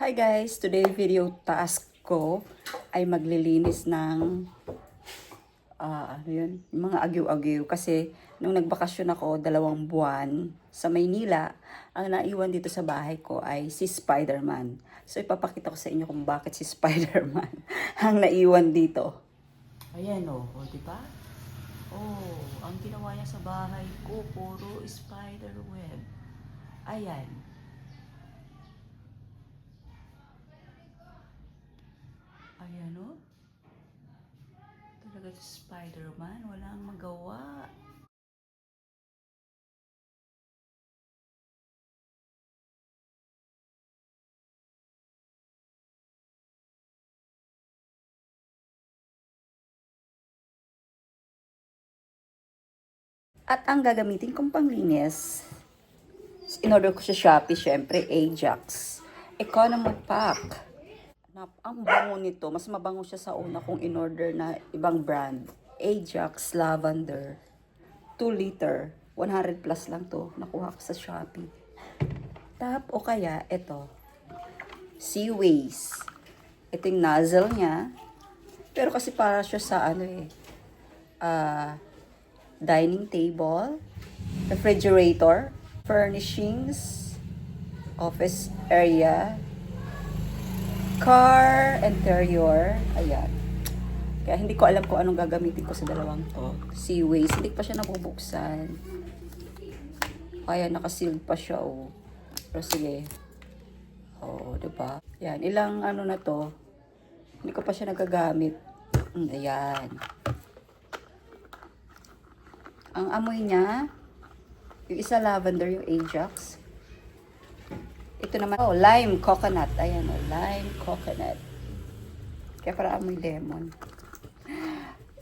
Hi guys! Today video task ko ay maglilinis ng yung mga agyo-agyo kasi nung nagbakasyon ako 2 buwan sa Maynila, ang naiwan dito sa bahay ko ay si Spider-Man. So ipapakita ko sa inyo kung bakit si Spider-Man ang naiwan dito. Ayan o, di ba? Oh, ang ginawa niya sa bahay ko puro spider web. Ayan. Ayan o. Talaga si Spider-Man, walang magawa. At ang gagamitin kong panglinis, in order ko sa Shopee, syempre, Ajax. Economy Pack. Ang bango nito, mas mabango siya sa una kong in-order na ibang brand. Ajax Lavender. 2 liter. 100 plus lang to. Nakuha ko sa Shopee. O kaya, ito. Seaways. Ito yung nozzle niya. Pero kasi para siya sa dining table, refrigerator, furnishings, office area, car interior. Ayan. Kaya hindi ko alam kung anong gagamitin ko sa dalawang to. Seaways. Hindi pa siya nabubuksan. Kaya nakasealed pa siya, oh. Pero sige. Oh, diba? Yan. Ilang na to. Hindi ko pa siya nagagamit. Ayan. Ang amoy niya, yung isa lavender, yung Ajax. Ito naman, lime coconut. Ayan, lime coconut. Kaya para amoy lemon.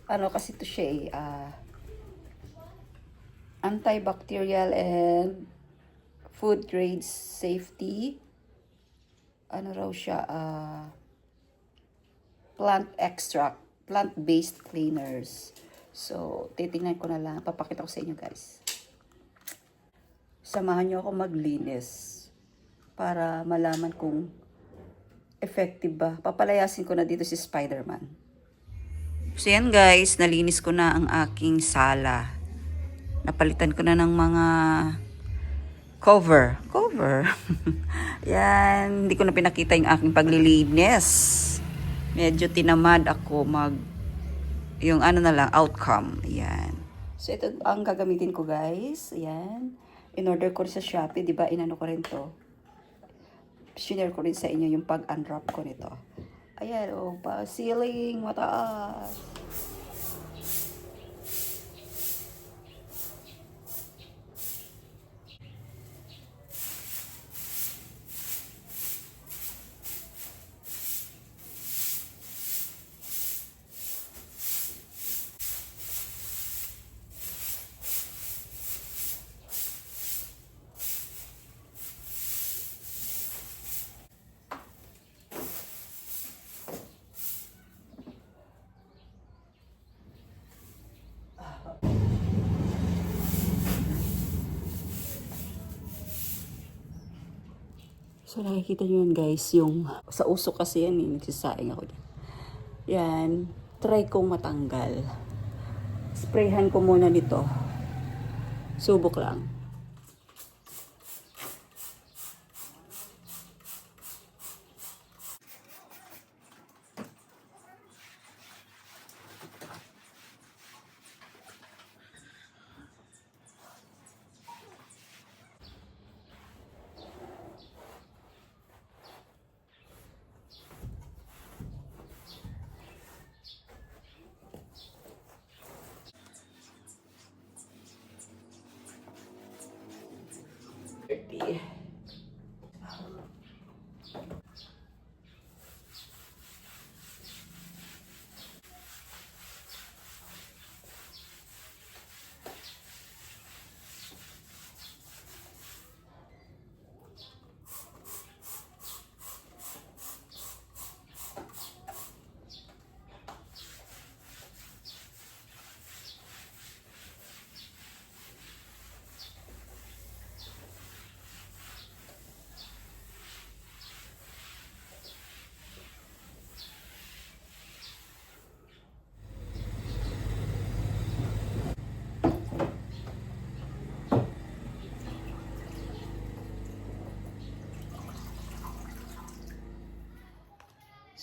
Kasi ito siya antibacterial and food grade safety. Raw siya, plant extract, plant-based cleaners. So, titingnan ko na lang. Papakita ko sa inyo, guys. Samahan niyo ako maglinis para malaman kung effective ba. Papalayasin ko na dito si Spider-Man. So, yan guys. Nalinis ko na ang aking sala. Napalitan ko na ng mga cover. Yan. Hindi ko na pinakita yung aking paglilinis. Medyo tinamad ako yung na lang, outcome. Ayan. So, ito ang gagamitin ko, guys. Ayan. In-order ko rin sa Shopee. Diba, inano ko rin to. Share ko rin sa inyo yung pag-unwrap ko nito. Ayan, ceiling, mataas. So, nakikita nyo yan, guys, yung sa usok kasi yan, nagsisaing ako dyan. Yan, try kong matanggal. Sprayhan ko muna nito. Subok lang.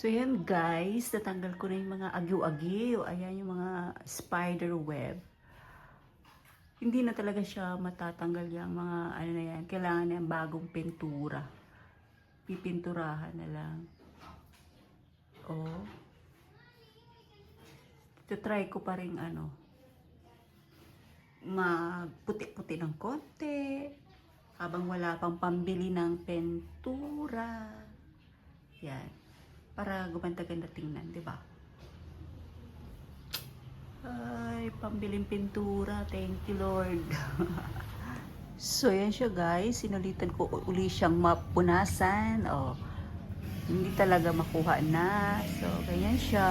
So yan guys, natanggal ko na yung mga agyo-agyo. Ayan yung mga spider web. Hindi na talaga siya matatanggal yung mga ano na yan. Kailangan na yung bagong pintura. Pipinturahan na lang. Oh. Try ko pa rin ano, magputi-puti ng konti. Habang wala pang pambili ng pintura. Yan. Para gumanda-ganda tingnan, di ba? Ay, pambiling pintura. Thank you, Lord. So, yan siya, guys. Sinulitan ko uli siyang mapunasan. Oh, hindi talaga makuha na. So, ganyan siya.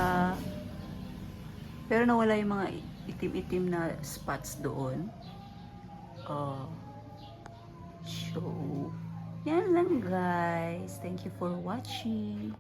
Pero nawala yung mga itim-itim na spots doon. Oh. So, yan lang, guys. Thank you for watching.